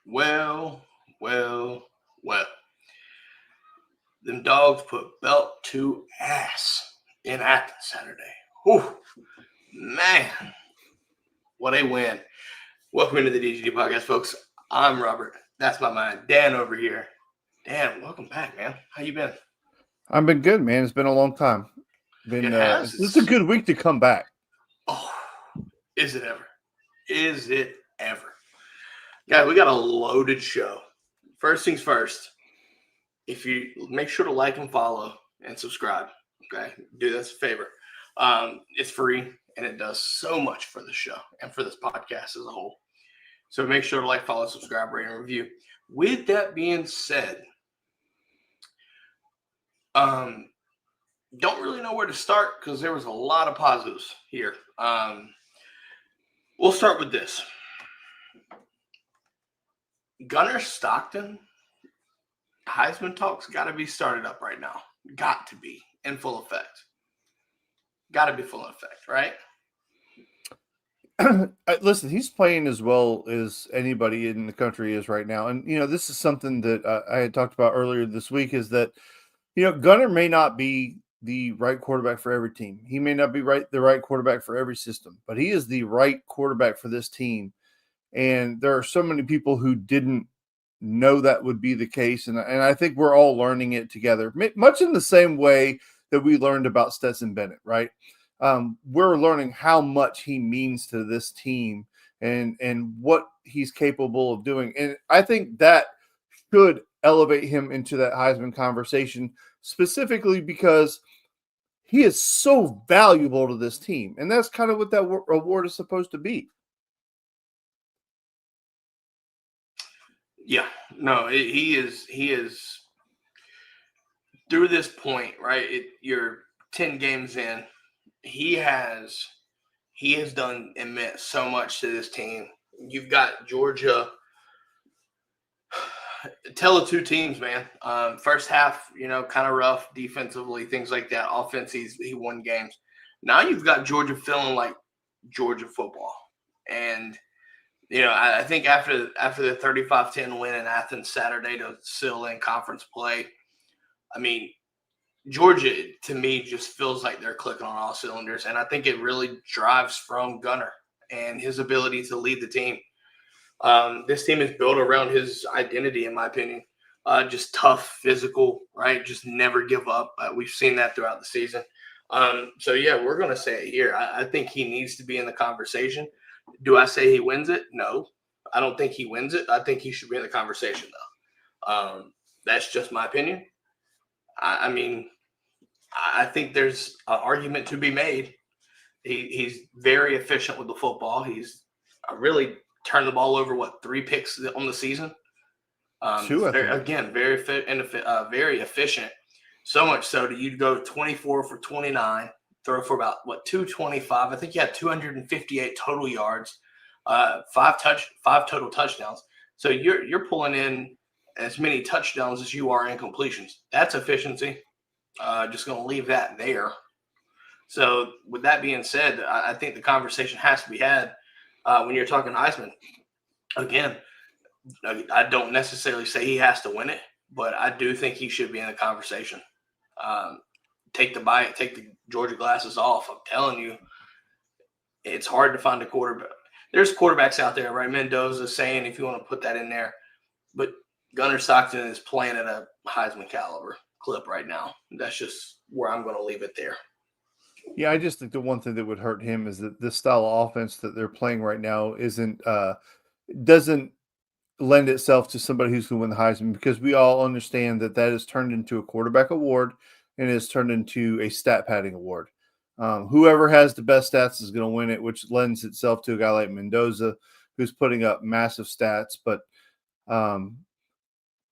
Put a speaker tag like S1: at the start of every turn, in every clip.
S1: Well, well, well. Them dogs put belt to ass in Athens Saturday. Whew, man, what a win. Welcome into the DGD Podcast, folks. I'm Robert. That's my man, Dan over here. Dan, welcome back, man. How you been?
S2: I've been good, man. It's been a long time.
S1: It has.
S2: It's a good week to come back.
S1: Oh, is it ever? Is it ever? Guys, we got a loaded show. First things first, if you make sure to like and follow and subscribe, okay? Do us a favor. It's free and it does so much for the show and for this podcast as a whole. So make sure to like, follow, subscribe, rate, and review. With that being said, don't really know where to start because there was a lot of positives here. We'll start with this. Gunnar Stockton, Heisman talk's got to be started up right now. Got to be in full effect. Got to be full effect, right?
S2: Listen, he's playing as well as anybody in the country is right now. And, this is something that I had talked about earlier this week is that, Gunnar may not be the right quarterback for every team. He may not be the right quarterback for every system, but he is the right quarterback for this team. And there are so many people who didn't know that would be the case. And I think we're all learning it together, much in the same way that we learned about Stetson Bennett, right? We're learning how much he means to this team and what he's capable of doing. And I think that should elevate him into that Heisman conversation, specifically because he is so valuable to this team. And that's kind of what that award is supposed to be.
S1: Yeah, no, he is through this point, right? You're 10 games in. He has done and meant so much to this team. You've got Georgia. Tell the two teams, man. First half, kind of rough defensively, things like that. Offense, he won games. Now you've got Georgia feeling like Georgia football. And, I think after the 35-10 win in Athens Saturday to seal in conference play, I mean, Georgia, to me, just feels like they're clicking on all cylinders. And I think it really drives from Gunnar and his ability to lead the team. This team is built around his identity, in my opinion. Just tough, physical, right? Just never give up. We've seen that throughout the season. So, yeah, we're going to say it here. I think he needs to be in the conversation. Do I say he wins it? No. I don't think he wins it. I think he should be in the conversation, though. That's just my opinion. I mean, I think there's an argument to be made. He's very efficient with the football. He's really turned the ball over, 3 picks on the season?
S2: 2,
S1: again, very fit and very efficient. So much so that you'd go 24 for 29, throw for about 225. I think he had 258 total yards, 5 total touchdowns. So you're pulling in as many touchdowns as you are in completions. That's efficiency. Just going to leave that there. So with that being said, I think the conversation has to be had when you're talking Heisman. Again, I don't necessarily say he has to win it, but I do think he should be in the conversation. Take the Georgia glasses off. I'm telling you, it's hard to find a quarterback. There's quarterbacks out there, right? Mendoza saying, if you want to put that in there. But Gunnar Stockton is playing at a Heisman caliber clip right now. That's just where I'm going to leave it there.
S2: Yeah, I just think the one thing that would hurt him is that this style of offense that they're playing right now doesn't lend itself to somebody who's going to win the Heisman, because we all understand that has turned into a quarterback award and has turned into a stat padding award. Whoever has the best stats is going to win it, which lends itself to a guy like Mendoza who's putting up massive stats. But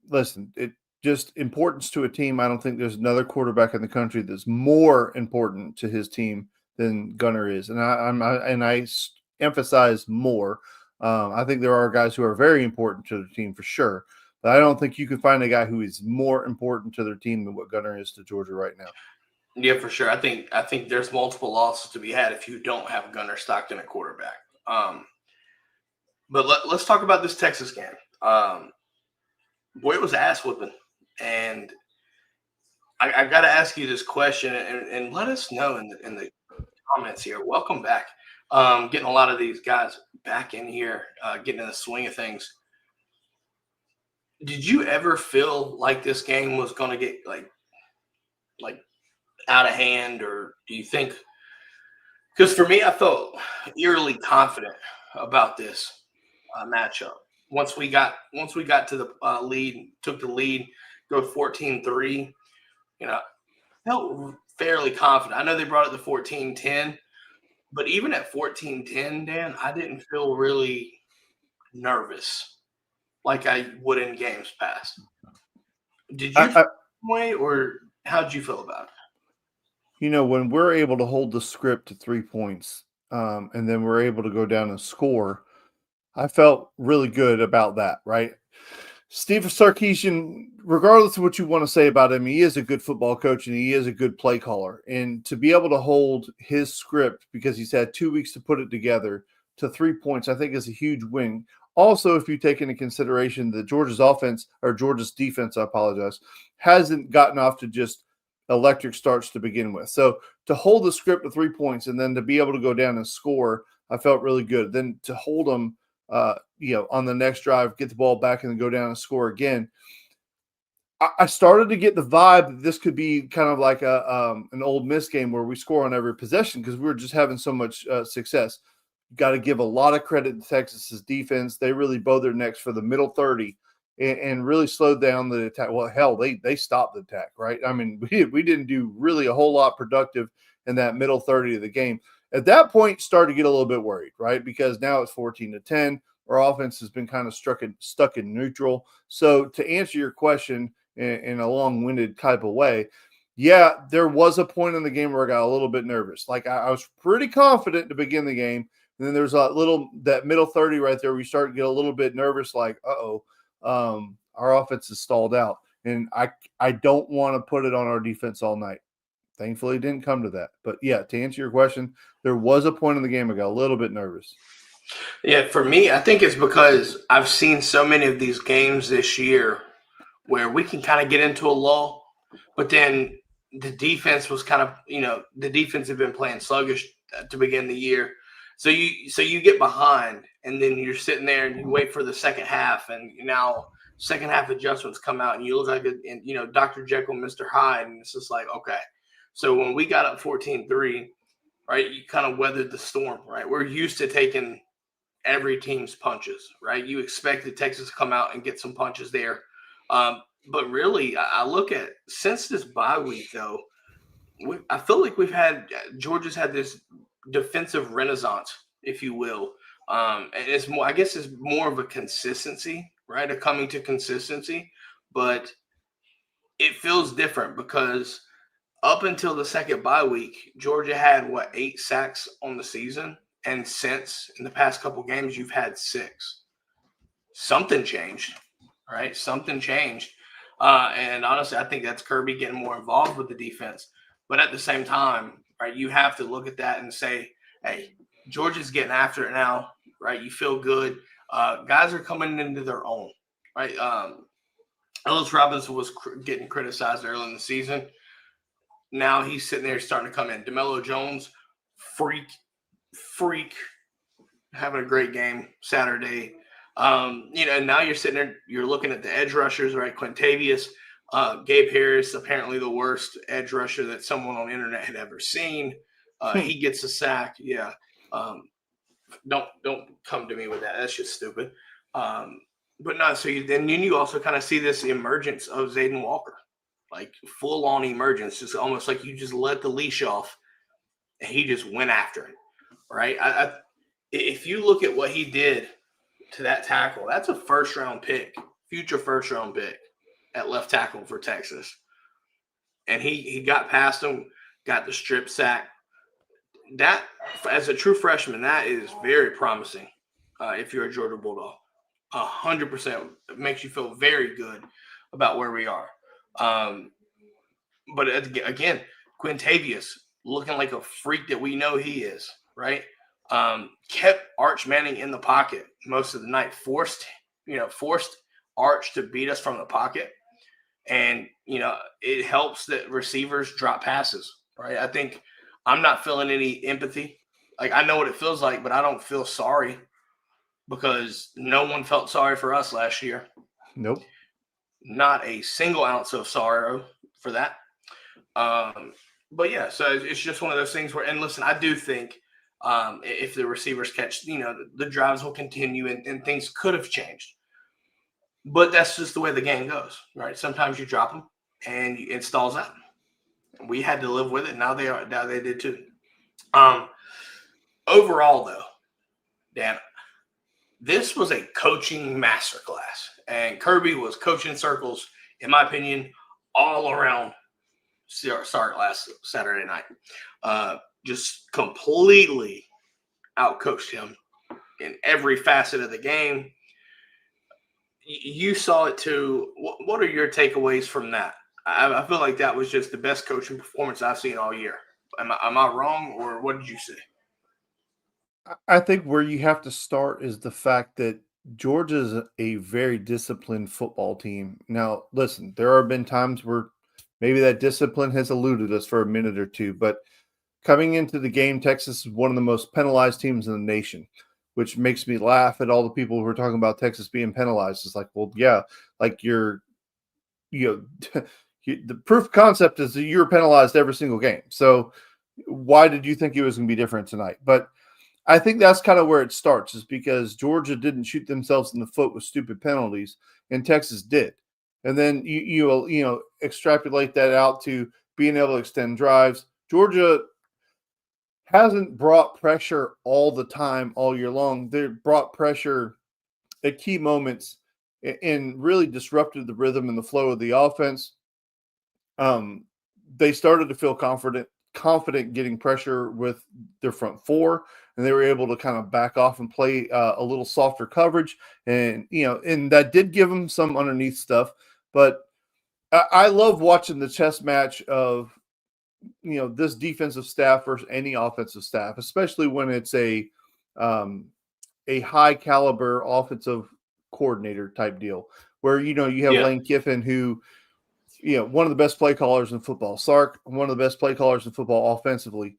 S2: listen, it just importance to a team. I don't think there's another quarterback in the country that's more important to his team than Gunnar is, and I emphasize more. I think there are guys who are very important to the team for sure, but I don't think you can find a guy who is more important to their team than what Gunnar is to Georgia right now.
S1: Yeah, for sure. I think there's multiple losses to be had if you don't have Gunnar Stockton at quarterback. But let's talk about this Texas game. Boy, it was ass whooping. And I got to ask you this question and let us know in the comments here. Welcome back. Getting a lot of these guys back in here, getting in the swing of things. Did you ever feel like this game was going to get like out of hand, or do you think? Because for me, I felt eerily confident about this matchup. Once we got to the lead, took the lead, go 14-3. You know, I felt fairly confident. I know they brought it to 14-10, but even at 14-10, Dan, I didn't feel really nervous like I would in games past. Did you feel
S2: I,
S1: that way, or how did you feel about it?
S2: when we're able to hold the script to 3 points, and then we're able to go down and score, I felt really good about that, right? Steve Sarkisian, regardless of what you want to say about him, he is a good football coach and he is a good play caller. And to be able to hold his script, because he's had 2 weeks to put it together, to 3 points, I think is a huge win. Also, if you take into consideration that Georgia's defense, I apologize, hasn't gotten off to just electric starts to begin with. So to hold the script to 3 points and then to be able to go down and score, I felt really good. Then to hold them, on the next drive, get the ball back and then go down and score again. I started to get the vibe that this could be kind of like an Ole Miss game where we score on every possession because we were just having so much success. Got to give a lot of credit to Texas's defense. They really bowed their necks for the middle 30 and really slowed down the attack. Well, hell, they stopped the attack, right? I mean, we didn't do really a whole lot productive in that middle 30 of the game. At that point, started to get a little bit worried, right? Because now it's 14-10. Our offense has been kind of stuck in neutral. So to answer your question in a long-winded type of way, yeah, there was a point in the game where I got a little bit nervous. Like I was pretty confident to begin the game. And then there's that middle 30 right there where you start to get a little bit nervous, like, our offense is stalled out. And I don't want to put it on our defense all night. Thankfully, it didn't come to that. But, yeah, to answer your question, there was a point in the game I got a little bit nervous.
S1: Yeah, for me, I think it's because I've seen so many of these games this year where we can kind of get into a lull, but then the defense was kind of, the defense had been playing sluggish to begin the year. So you get behind, and then you're sitting there and you wait for the second half, and now second half adjustments come out, and you look like Dr. Jekyll, Mr. Hyde, and it's just like, okay. So when we got up 14-3, right, you kind of weathered the storm, right? We're used to taking every team's punches, right? You expected Texas to come out and get some punches there. But really, I look at since this bye week, though, I feel like Georgia's had this defensive renaissance, if you will. And it's more, I guess it's more of a consistency, right? A coming to consistency, but it feels different because up until the second bye week, Georgia had 8 sacks on the season. And since in the past couple games, you've had 6. Something changed, right? Something changed. And honestly, I think that's Kirby getting more involved with the defense. But at the same time, right, you have to look at that and say, hey, Georgia's getting after it now, right? You feel good. Guys are coming into their own, right? Ellis Robinson was getting criticized early in the season. Now he's sitting there starting to come in. DeMello Jones, freak, having a great game Saturday. Now you're sitting there, you're looking at the edge rushers, right? Quintavious, Gabe Harris, apparently the worst edge rusher that someone on the internet had ever seen. He gets a sack. Yeah. Don't come to me with that. That's just stupid. But no, so then you also kind of see this emergence of Zayden Walker, like full on emergence, just almost like you just let the leash off and he just went after it. Right. If you look at what he did to that tackle, that's a future first round pick at left tackle for Texas. And he got past him, got the strip sack. That, as a true freshman, that is very promising. If you're a Georgia Bulldog, 100% makes you feel very good about where we are. But again, Quintavious looking like a freak that we know he is, right? Kept Arch Manning in the pocket most of the night, forced forced Arch to beat us from the pocket. And, it helps that receivers drop passes, right? I think I'm not feeling any empathy. Like, I know what it feels like, but I don't feel sorry because no one felt sorry for us last year.
S2: Nope.
S1: Not a single ounce of sorrow for that. But yeah, so it's just one of those things where, and listen, I do think if the receivers catch, the drives will continue and things could have changed. But that's just the way the game goes, right? Sometimes you drop them and it stalls out. We had to live with it. Now they did too. Overall, though, Dan, this was a coaching masterclass, and Kirby was coaching circles, in my opinion, all around start last Saturday night. Just completely outcoached him in every facet of the game. You saw it too. What are your takeaways from that? I feel like that was just the best coaching performance I've seen all year. Am I wrong, or what did you say?
S2: I think where you have to start is the fact that Georgia's a very disciplined football team. Now, listen, there have been times where maybe that discipline has eluded us for a minute or two, but coming into the game, Texas is one of the most penalized teams in the nation, which makes me laugh at all the people who are talking about Texas being penalized. It's like, well, yeah, like the proof of concept is that you're penalized every single game. So why did you think it was going to be different tonight? But I think that's kind of where it starts, is because Georgia didn't shoot themselves in the foot with stupid penalties, and Texas did. And then you extrapolate that out to being able to extend drives. Georgia hasn't brought pressure all the time, all year long. They brought pressure at key moments and really disrupted the rhythm and the flow of the offense. They started to feel confident getting pressure with their front four, and they were able to kind of back off and play a little softer coverage. And that did give them some underneath stuff. But I love watching the chess match of this defensive staff versus any offensive staff, especially when it's a high caliber offensive coordinator type deal where you have Lane Kiffin, who one of the best play callers in football, Sark, one of the best play callers in football offensively,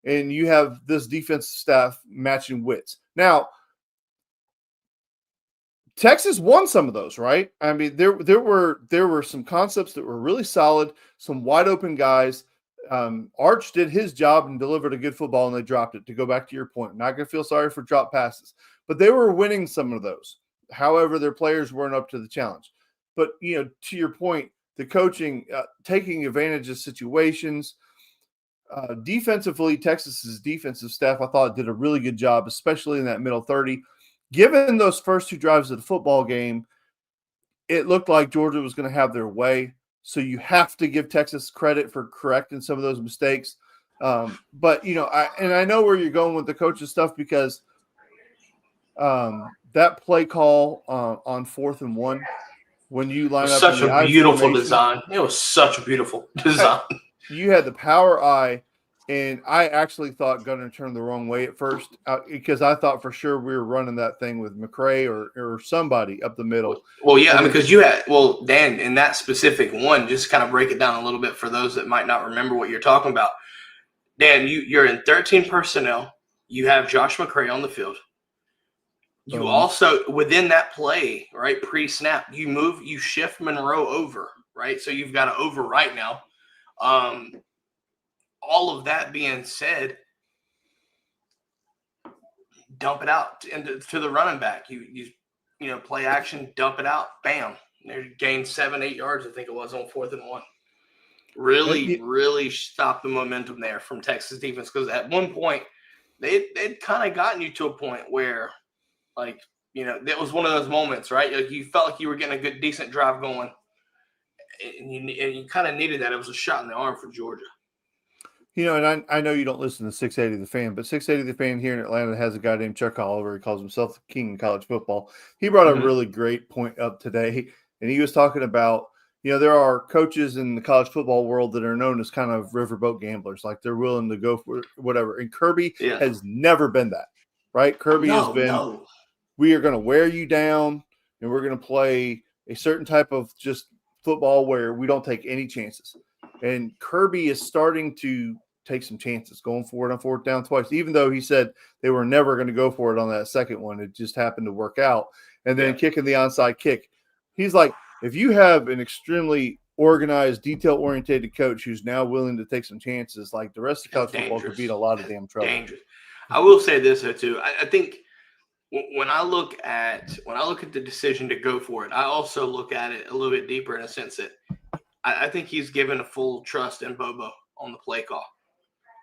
S2: and you have this defensive staff matching wits. Now, Texas won some of those, right? I mean, there were some concepts that were really solid, some wide open guys. Arch did his job and delivered a good football, and they dropped it. To go back to your point, I'm not going to feel sorry for drop passes, but they were winning some of those. However, their players weren't up to the challenge. But to your point, the coaching, taking advantage of situations. Defensively, Texas's defensive staff, I thought, did a really good job, especially in that middle 30. Given those first two drives of the football game, it looked like Georgia was going to have their way. So you have to give Texas credit for correcting some of those mistakes. But, I know where you're going with the coach's stuff, because that play call on 4th and 1, when you line up
S1: such a beautiful design. It was such a beautiful design.
S2: You had the power eye, and I actually thought Gunner turned the wrong way at first, because I thought for sure we were running that thing with McCray or somebody up the middle.
S1: Well, yeah, because Dan, in that specific one, just kind of break it down a little bit for those that might not remember what you're talking about. Dan, you're in 13 personnel. You have Josh McCray on the field. You also, within that play, right, pre-snap, you shift Monroe over, right? So you've got an over right now. All of that being said, dump it out to the running back. You play action, dump it out, bam. They gained 7-8 yards, I think it was, on 4th and 1. Really stopped the momentum there from Texas defense, because at one point they'd kind of gotten you to a point where, that was one of those moments, right? Like, you felt like you were getting a good, decent drive going, and you kind of needed that. It was a shot in the arm for Georgia.
S2: And I know you don't listen to 680 The Fan, but 680 The Fan here in Atlanta has a guy named Chuck Oliver. He calls himself the king of college football. He brought a really great point up today, and he was talking about, there are coaches in the college football world that are known as kind of riverboat gamblers, like they're willing to go for whatever. And Kirby has never been that, right? Kirby has been, we are going to wear you down. and we're going to play a certain type of just football where we don't take any chances. And Kirby is starting to take some chances, going for it on fourth down twice, even though he said they were never going to go for it on that second one. It just happened to work out. And then kicking the onside kick. He's like, if you have an extremely organized, detail-oriented coach who's now willing to take some chances, like the rest of college football could beat a lot of damn trouble.
S1: Dangerous. I will say this though too. I think when I look at the decision to go for it, I also look at it a little bit deeper in a sense that I think he's given a full trust in Bobo on the play call.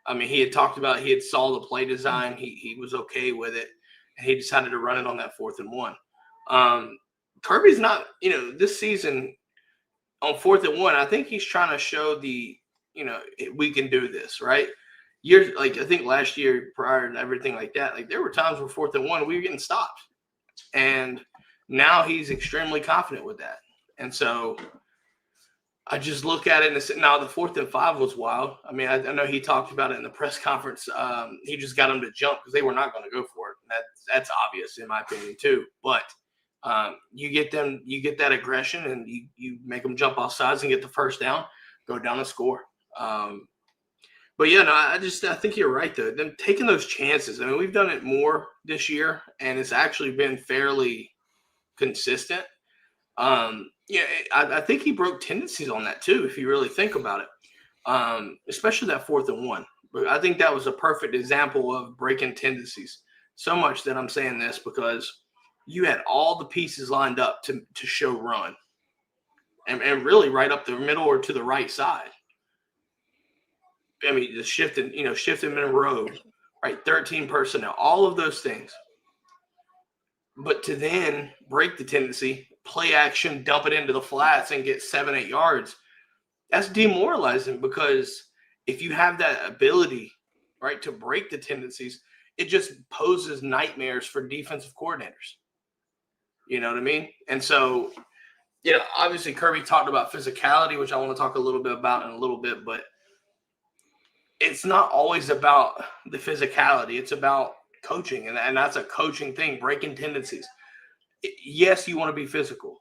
S1: I mean, he had talked about he had saw the play design, he was okay with it, and he decided to run it on that 4th and 1. Kirby's not, this season on 4th and 1, I think he's trying to show we can do this, right? Years like I think last year prior and everything like that, like there were times where 4th and 1 we were getting stopped, and now he's extremely confident with that. And so I just look at it and say, now the 4th and 5 was wild. I mean, I know he talked about it in the press conference. He just got them to jump because they were not going to go for it. That's obvious in my opinion too. But you get that aggression and you make them jump off sides and get the first down, go down and score. But yeah, no, I think you're right though. Them taking those chances. I mean, we've done it more this year, and it's actually been fairly consistent. I think he broke tendencies on that too, if you really think about it. Especially that 4th and 1. But I think that was a perfect example of breaking tendencies. So much that I'm saying this because you had all the pieces lined up to show run, and really right up the middle or to the right side. I mean, the shifting in a row, right? 13 personnel, all of those things. But to then break the tendency, play action, dump it into the flats and get 7-8 yards, that's demoralizing because if you have that ability, right, to break the tendencies, it just poses nightmares for defensive coordinators. You know what I mean? And so, obviously Kirby talked about physicality, which I want to talk a little bit about in a little bit, but it's not always about the physicality. It's about coaching, and that's a coaching thing, breaking tendencies. Yes, you want to be physical,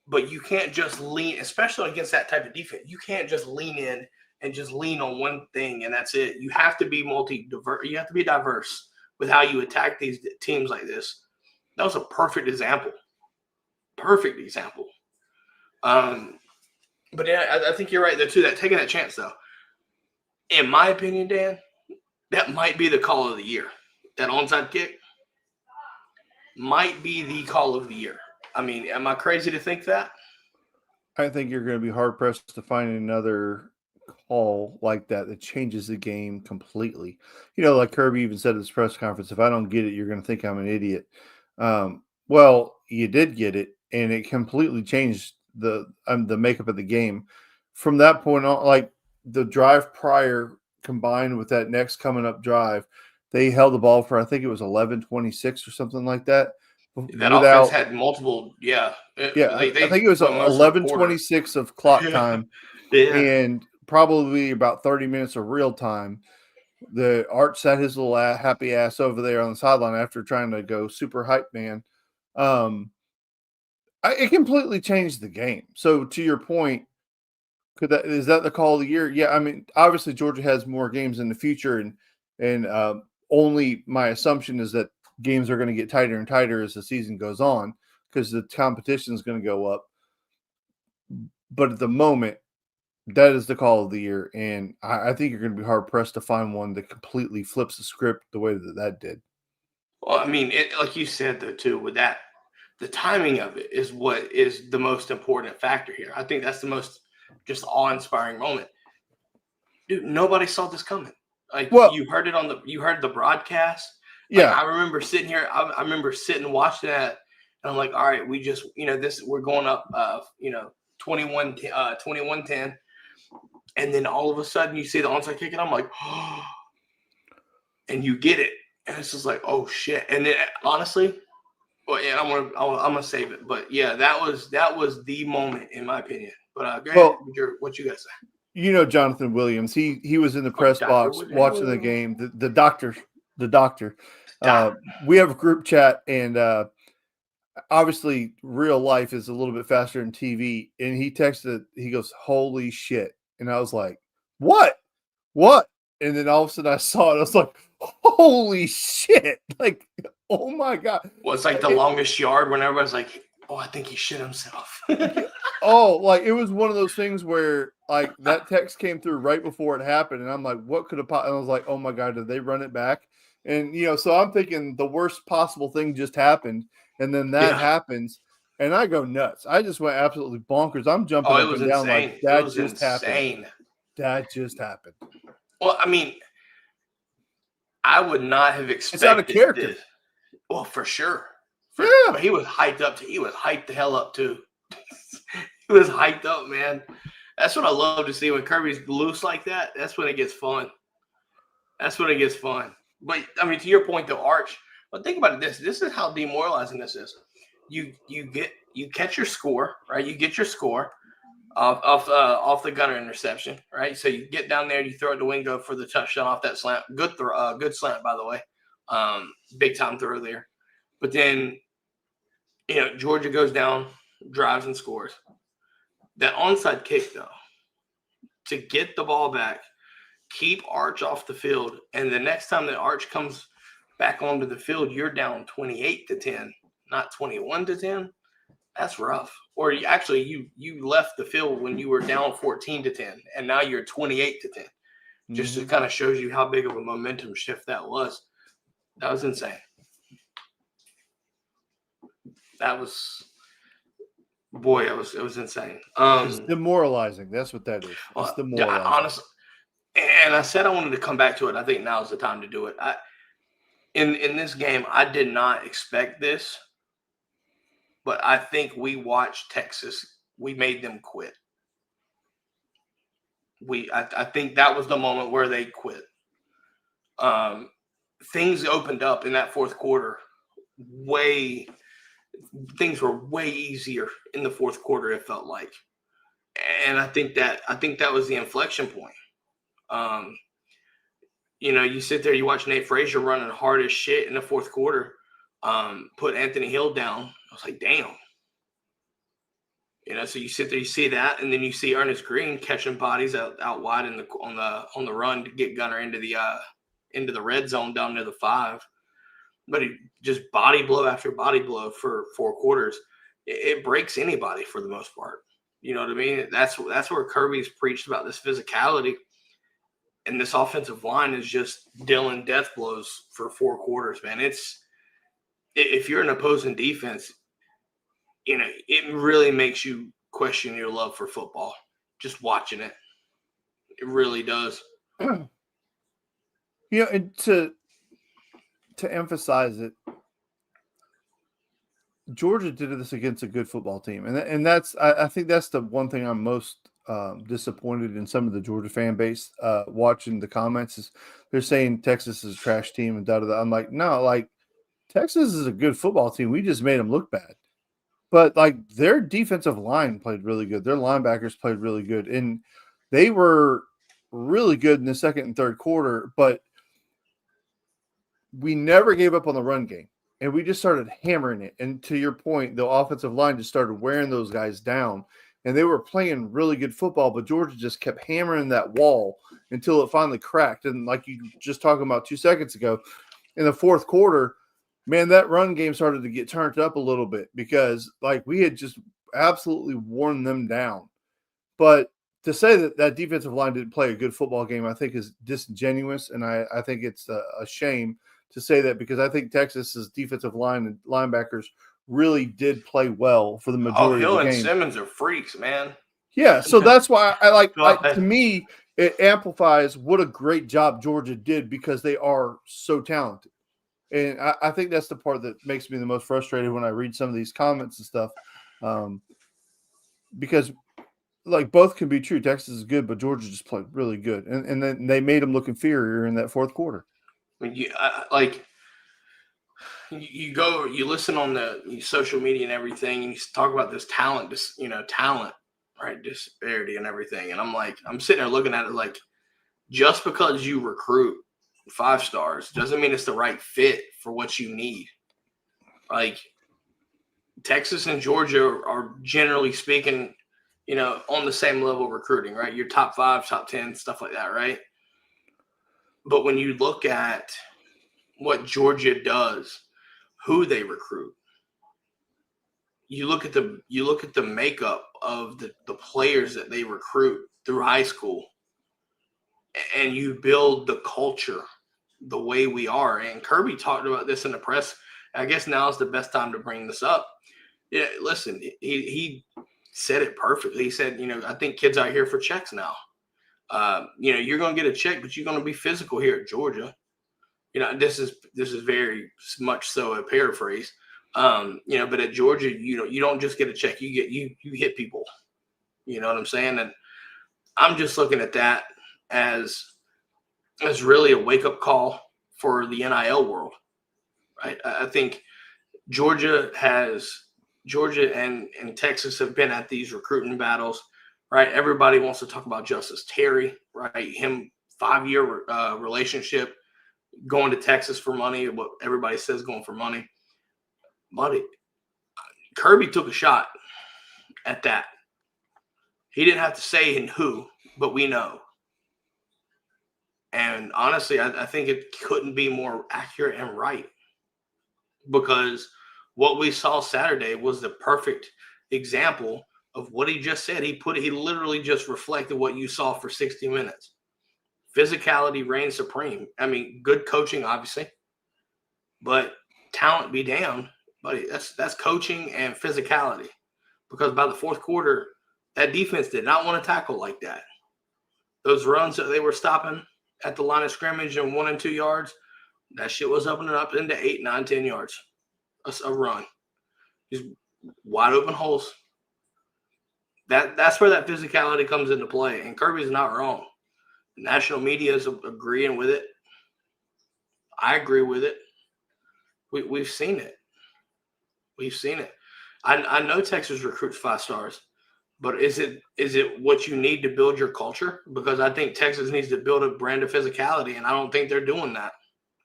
S1: but you can't just lean, especially against that type of defense. You can't just lean in and just lean on one thing, and that's it. You have to be diverse. You have to be diverse with how you attack these teams like this. That was a perfect example. Perfect example. But yeah, I think you're right there too. That taking that chance though. In my opinion, Dan, that might be the call of the year. That onside kick might be the call of the year. I mean, am I crazy to think that?
S2: I think you're going to be hard-pressed to find another call like that changes the game completely. Like Kirby even said at this press conference, if I don't get it, you're going to think I'm an idiot. Well, you did get it, and it completely changed the makeup of the game. From that point on, like, the drive prior combined with that next coming up drive, they held the ball for, I think it was 11:26 or something like that.
S1: That offense had multiple,
S2: I think it was 11:26 of clock time, and probably about 30 minutes of real time. The Art sat his little happy ass over there on the sideline after trying to go super hype man. It completely changed the game. So to your point, is that the call of the year? Yeah, I mean, obviously Georgia has more games in the future, and only my assumption is that games are going to get tighter and tighter as the season goes on because the competition is going to go up. But at the moment, that is the call of the year, and I think you're going to be hard pressed to find one that completely flips the script the way that did.
S1: Well, I mean, like you said though too, with that, the timing of it is what is the most important factor here. I think that's the most just awe-inspiring moment. Dude, nobody saw this coming. Like, you heard the broadcast. Like,
S2: Yeah.
S1: I remember sitting here. I remember sitting watching that, and I'm like, all right, we just, we're going up, 21-10. And then all of a sudden you see the onside kick, and I'm like, oh, and you get it. And it's just like, oh shit. And then honestly, I'm gonna save it. But yeah, that was the moment in my opinion. But go ahead, what you guys say?
S2: Jonathan Williams. He was in the press box watching the game. The doctor. We have a group chat, and obviously real life is a little bit faster than TV. And he texted, he goes, "Holy shit." And I was like, "What? What?" And then all of a sudden I saw it. I was like, "Holy shit." Like, oh my God.
S1: Well, it's like the longest yard when everybody's like, "Oh, I think he shit himself."
S2: Like it was one of those things where like that text came through right before it happened. And I'm like, what could have and I was like, oh my God, did they run it back? And, so I'm thinking the worst possible thing just happened. And then that happens. And I go nuts. I just went absolutely bonkers. I'm jumping
S1: Oh, it
S2: up
S1: was
S2: and down
S1: insane.
S2: like that
S1: It was
S2: just
S1: insane.
S2: happened. That just happened.
S1: Well, I mean, I would not have expected
S2: It's out of character.
S1: this. Well, for sure.
S2: Yeah.
S1: But he was hyped up. He was hyped the hell up too. He was hyped up, man. That's what I love to see when Kirby's loose like that. That's when it gets fun. That's when it gets fun. But I mean, to your point, though, Arch. But think about it. This is how demoralizing this is. You catch your score, right? You get your score off the gunner interception, right? So you get down there, you throw it to Wingo for the touchdown off that slant. Good throw, good slant, by the way. Big time throw there. But then, Georgia goes down, drives and scores. That onside kick, though, to get the ball back, keep Arch off the field, and the next time that Arch comes back onto the field, you're down 28-10, not 21-10. That's rough. Or you left the field when you were down 14-10, and now you're 28-10. Just to kind of shows you how big of a momentum shift that was. That was insane. It was insane.
S2: It's demoralizing. That's what that is. It's demoralizing.
S1: Honestly, and I said I wanted to come back to it. I think now's the time to do it. In this game, I did not expect this, but I think we watched Texas. We made them quit. I think that was the moment where they quit. Things opened up in that fourth quarter. Things were way easier in the fourth quarter, it felt like. And I think that was the inflection point. You sit there, you watch Nate Frazier running hard as shit in the fourth quarter, put Anthony Hill down. I was like, damn. So you sit there, you see that, and then you see Ernest Green catching bodies out wide on the run to get Gunner into the red zone down near the 5. But he just body blow after body blow for 4 quarters. It breaks anybody for the most part. You know what I mean? That's where Kirby's preached about this physicality. And this offensive line is just dealing death blows for 4 quarters, man. If you're an opposing defense, it really makes you question your love for football. Just watching it. It really does.
S2: And to emphasize it, Georgia did this against a good football team, and that's I think that's the one thing I'm most disappointed in some of the Georgia fan base watching the comments is they're saying Texas is a trash team and da da da. I'm like, no, like Texas is a good football team. We just made them look bad, but like their defensive line played really good. Their linebackers played really good, and they were really good in the second and third quarter, but we never gave up on the run game, and we just started hammering it. And to your point, the offensive line just started wearing those guys down, and they were playing really good football, but Georgia just kept hammering that wall until it finally cracked. And like you just talking about 2 seconds ago, in the fourth quarter, man, that run game started to get turned up a little bit because like we had just absolutely worn them down. But to say that defensive line didn't play a good football game, I think is disingenuous, and I think it's a shame to say that because I think Texas's defensive line and linebackers really did play well for the majority of the game.
S1: Hill and Simmons are freaks, man.
S2: Yeah, so that's why to me, it amplifies what a great job Georgia did because they are so talented. And I think that's the part that makes me the most frustrated when I read some of these comments and stuff. Because like both can be true. Texas is good, but Georgia just played really good. And then they made them look inferior in that fourth quarter.
S1: I mean, you listen on the social media and everything, and you talk about this talent, right, disparity and everything. And I'm sitting there looking at it like, just because you recruit 5 stars doesn't mean it's the right fit for what you need. Like, Texas and Georgia are generally speaking, on the same level of recruiting, right? Your top 5, top 10, stuff like that, right? But when you look at what Georgia does, who they recruit, you look at the makeup of the players that they recruit through high school, and you build the culture the way we are. And Kirby talked about this in the press. I guess now is the best time to bring this up. Yeah, listen, he said it perfectly. He said, I think kids out here for checks now. You're going to get a check, but you're going to be physical here at Georgia. This is very much so a paraphrase. But at Georgia, you don't just get a check. You hit people. You know what I'm saying? And I'm just looking at that as really a wake up call for the NIL world, right? I think Georgia and Texas have been at these recruiting battles, right? Everybody wants to talk about Justice Terry, right? Him 5-year relationship, going to Texas for money, what everybody says going for money. But Kirby took a shot at that. He didn't have to say in who, but we know. And honestly, I think it couldn't be more accurate and right, because what we saw Saturday was the perfect example of what he just said. He literally just reflected what you saw for 60 minutes. Physicality reigns supreme. I mean, good coaching, obviously, but talent be damned, buddy. That's coaching and physicality. Because by the fourth quarter, that defense did not want to tackle like that. Those runs that they were stopping at the line of scrimmage in 1 and 2 yards, that shit was opening up into 8, 9, 10 yards. A run. Just wide open holes. That's where that physicality comes into play. And Kirby's not wrong. The national media is agreeing with it. I agree with it. We've seen it. We've seen it. I know Texas recruits 5 stars, but is it what you need to build your culture? Because I think Texas needs to build a brand of physicality, and I don't think they're doing that.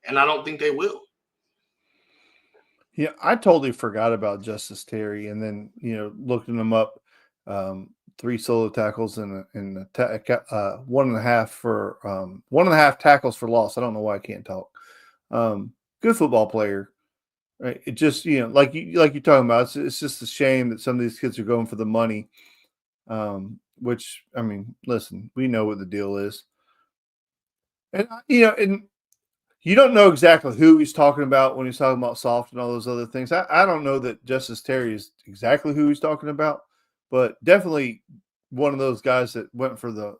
S1: And I don't think they will.
S2: Yeah, I totally forgot about Justice Terry, and then looking him up, 3 solo tackles and 1.5 for 1.5 tackles for loss. I don't know why I can't talk. Good football player, right? It just like you're talking about. It's just a shame that some of these kids are going for the money. Which, I mean, listen, we know what the deal is, and and you don't know exactly who he's talking about when he's talking about soft and all those other things. I don't know that Justice Terry is exactly who he's talking about, but definitely one of those guys that went for the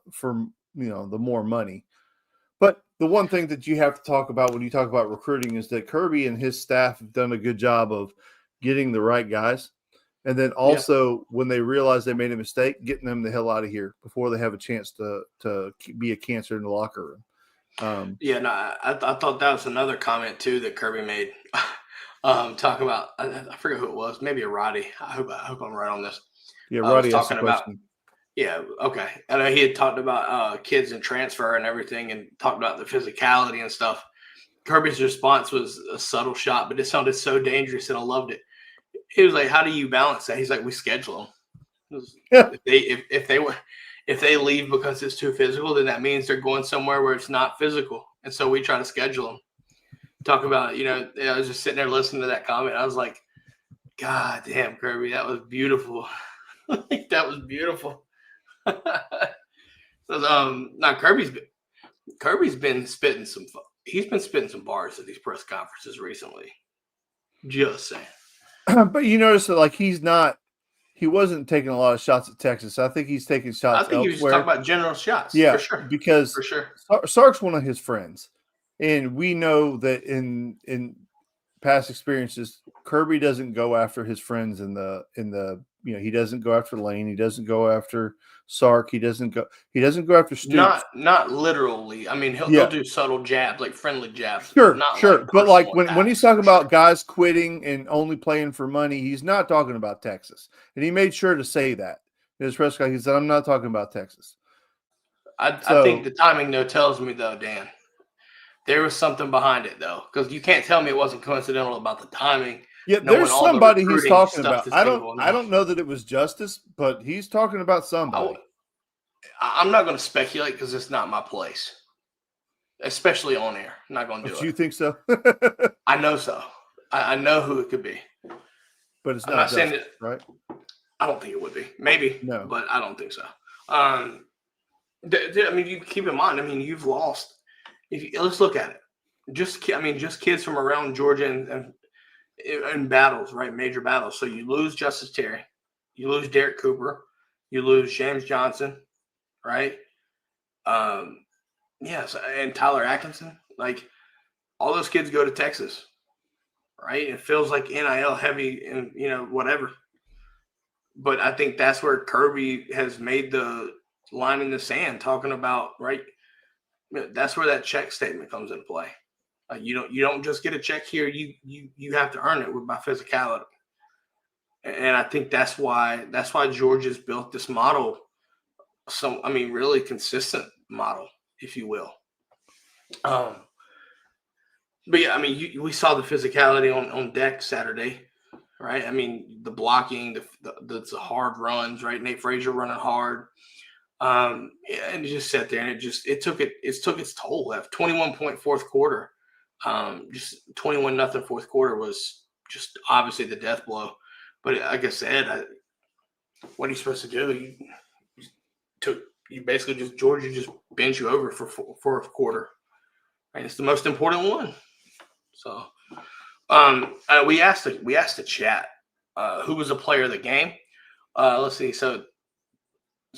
S2: more money. But the one thing that you have to talk about when you talk about recruiting is that Kirby and his staff have done a good job of getting the right guys. And then also when they realize they made a mistake, getting them the hell out of here before they have a chance to be a cancer in the locker room.
S1: I thought that was another comment too that Kirby made. Talk about, I forget who it was, maybe a Roddy. I hope I'm right on this.
S2: Yeah, Roddy
S1: was talking about.
S2: Question.
S1: Yeah, okay. I know he had talked about kids and transfer and everything, and talked about the physicality and stuff. Kirby's response was a subtle shot, but it sounded so dangerous, and I loved it. He was like, "How do you balance that?" He's like, "We schedule them. If they leave because it's too physical, then that means they're going somewhere where it's not physical. And so we try to schedule them." Talk about, I was just sitting there listening to that comment. I was like, God damn, Kirby, that was beautiful. That was beautiful. Now Kirby's been spitting some bars at these press conferences recently. Just saying.
S2: But you notice that he wasn't taking a lot of shots at Texas. I think he's taking shots.
S1: I think he was just talking about general shots.
S2: Yeah,
S1: for sure.
S2: Because
S1: for sure,
S2: Sark's one of his friends, and we know that in past experiences, Kirby doesn't go after his friends in the he doesn't go after Lane, he doesn't go after Sark, he doesn't go after Stoops.
S1: Not literally. I mean, he'll do subtle jabs, like friendly jabs.
S2: Sure,
S1: not
S2: sure. But when he's talking about
S1: sure.
S2: guys quitting and only playing for money, he's not talking about Texas. And he made sure to say that in his press conference. He said, "I'm not talking about Texas."
S1: I think the timing though tells me though, Dan, there was something behind it though, because you can't tell me it wasn't coincidental about the timing.
S2: Yeah,
S1: knowing
S2: there's
S1: all the
S2: somebody he's
S1: recruiting
S2: talking
S1: stuff
S2: about.
S1: that's
S2: I
S1: been
S2: don't
S1: going
S2: I
S1: on.
S2: don't know that it was Justice, but he's talking about somebody.
S1: I'm not going to speculate because it's not my place, especially on air. I'm not going to do
S2: Do you
S1: it.
S2: think so?
S1: I know so. I know who it could be.
S2: But it's
S1: I'm
S2: not
S1: not saying
S2: Justice,
S1: that.
S2: right?
S1: I don't think it would be. Maybe,
S2: No.
S1: but I don't think so. I mean, you keep in mind. I mean, you've lost. Let's look at it. Just kids from around Georgia and battles, right? Major battles. So you lose Justice Terry, you lose Derek Cooper, you lose James Johnson, right? Yes, and Tyler Atkinson. Like all those kids go to Texas, right? It feels like NIL heavy and whatever. But I think that's where Kirby has made the line in the sand, talking about, right. That's where that check statement comes into play. You don't just get a check here. You have to earn it by physicality. And I think that's why Georgia's built this model. Really consistent model, if you will. But yeah, we saw the physicality on deck Saturday, right? I mean, the blocking, the hard runs, right? Nate Frazier running hard, and it just sat there, and it took its toll. That 21-point fourth quarter, just 21-0 fourth quarter was just obviously the death blow. But like I said, what are you supposed to do? You basically Georgia just bent you over for fourth quarter, and it's the most important one. So, we asked the chat who was the player of the game. Let's see. So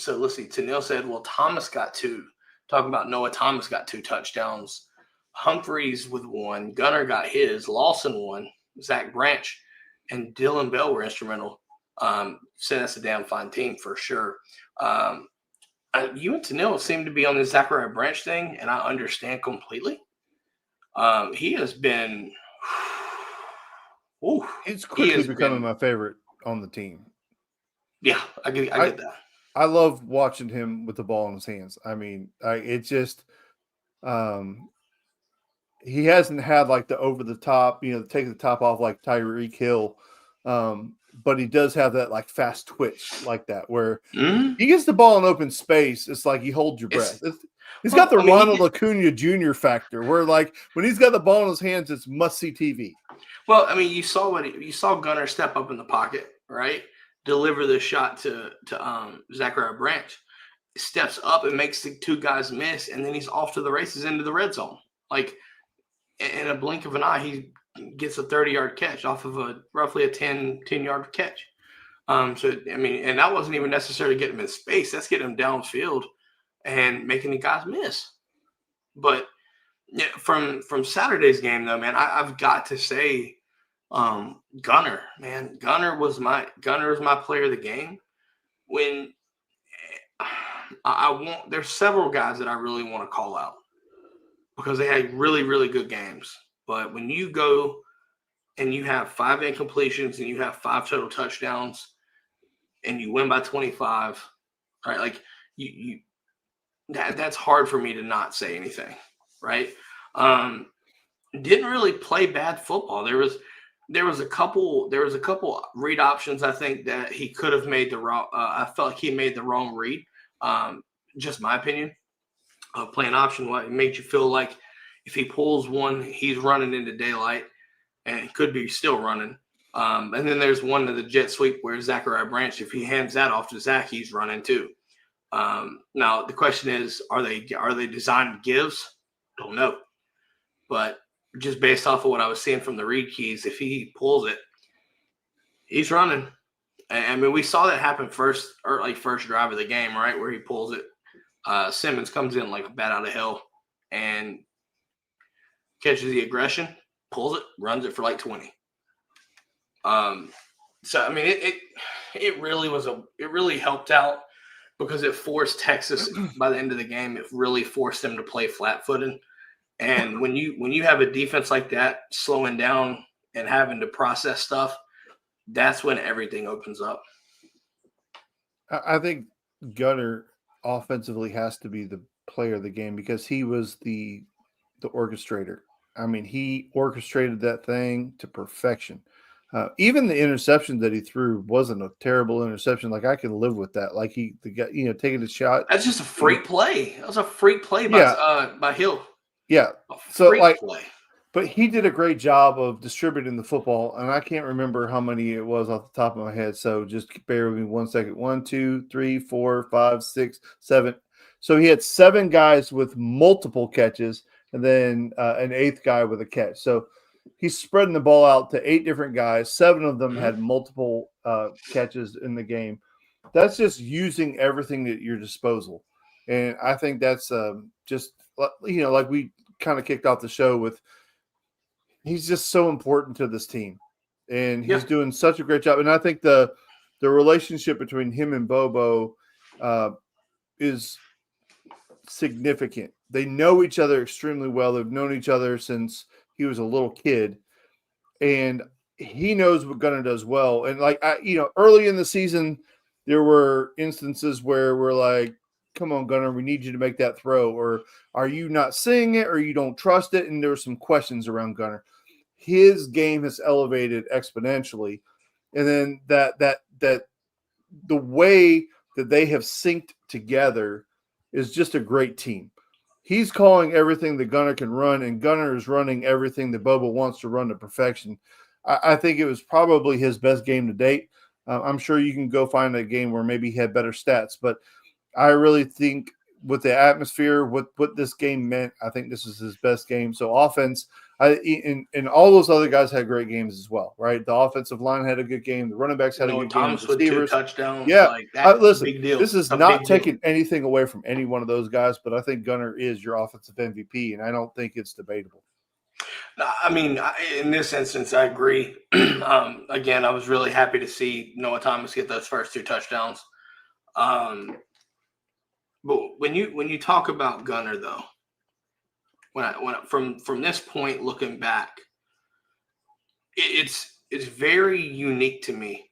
S1: let's see. Tanil said, "Well, Thomas got 2." Talking about Noah Thomas got 2 touchdowns. Humphreys with 1. Gunner got his. Lawson 1. Zach Branch and Dylan Bell were instrumental. Said that's a damn fine team for sure. You and Tanil seem to be on the Zachariah Branch thing, and I understand completely. He has been.
S2: He's quickly becoming my favorite on the team.
S1: Yeah, I get that.
S2: I love watching him with the ball in his hands. I mean, it's just he hasn't had like the over the top, take the top off like Tyreek Hill. But he does have that like fast twitch like that where he gets the ball in open space. It's like you hold your breath. He's got the Ronald Acuna Jr. factor where like when he's got the ball in his hands, it's must see TV.
S1: Well, you saw Gunner step up in the pocket, right? Deliver the shot to Zachariah Branch, steps up and makes the 2 guys miss, and then he's off to the races into the red zone. Like in a blink of an eye, he gets a 30-yard catch off of roughly a 10-yard catch. And that wasn't even necessarily getting him in space. That's getting him downfield and making the guys miss. But yeah, from Saturday's game though, man, I've got to say, Gunner, man, Gunner was my player of the game. When there's several guys that I really want to call out because they had really, really good games. But when you go and you have 5 incompletions and you have 5 total touchdowns and you win by 25, right? Like that's hard for me to not say anything, right? Didn't really play bad football. There was a couple read options I think that he could have made the wrong. I felt like he made the wrong read. Just my opinion. Playing option, what it makes you feel like if he pulls one, he's running into daylight, and it could be still running. And then there's one to the jet sweep where Zachariah Branch, if he hands that off to Zach, he's running too. Now the question is, are they designed gives? Don't know, but just based off of what I was seeing from the read keys, if he pulls it, he's running. We saw that happen first drive of the game, right, where he pulls it. Simmons comes in like a bat out of hell and catches the aggression, pulls it, runs it for like 20. It really helped out because it forced Texas by the end of the game. It really forced them to play flat-footed. And when you have a defense like that slowing down and having to process stuff, that's when everything opens up.
S2: I think Gunner offensively has to be the player of the game because he was the orchestrator. He orchestrated that thing to perfection. Even the interception that he threw wasn't a terrible interception. Like I can live with that. Like the guy, taking a shot.
S1: That's just a freak play. That was a freak play by Hill.
S2: Yeah.
S1: A
S2: So
S1: freak play.
S2: But he did a great job of distributing the football, and I can't remember how many it was off the top of my head. So just bear with me 1 second. 1, 2, 3, 4, 5, 6, 7. So he had 7 guys with multiple catches, and then an 8th guy with a catch. So he's spreading the ball out to 8 different guys. 7 of them had multiple catches in the game. That's just using everything at your disposal, and I think that's just like we kind of kicked off the show with. He's just so important to this team, and he's doing such a great job. And I think the relationship between him and Bobo is significant. They know each other extremely well. They've known each other since he was a little kid, and he knows what Gunnar does well. And early in the season, there were instances where we're like, come on, Gunnar, we need you to make that throw. Or are you not seeing it or you don't trust it? And there were some questions around Gunnar. His game has elevated exponentially. And then that the way that they have synced together is just a great team. He's calling everything that Gunnar can run, and Gunnar is running everything that Bobo wants to run to perfection. I think it was probably his best game to date. I'm sure you can go find a game where maybe he had better stats, but I really think with the atmosphere, what this game meant, I think this is his best game. So offense, and all those other guys had great games as well, right? The offensive line had a good game. The running backs had a good
S1: Thomas
S2: game.
S1: with 2 touchdowns.
S2: Yeah, listen,
S1: big deal.
S2: This is not taking anything away from any one of those guys, but I think Gunnar is your offensive MVP, and I don't think it's debatable.
S1: I mean, in this instance, I agree. Again, I was really happy to see Noah Thomas get those first 2 touchdowns. But when you talk about Gunnar, though, from this point looking back, it's very unique to me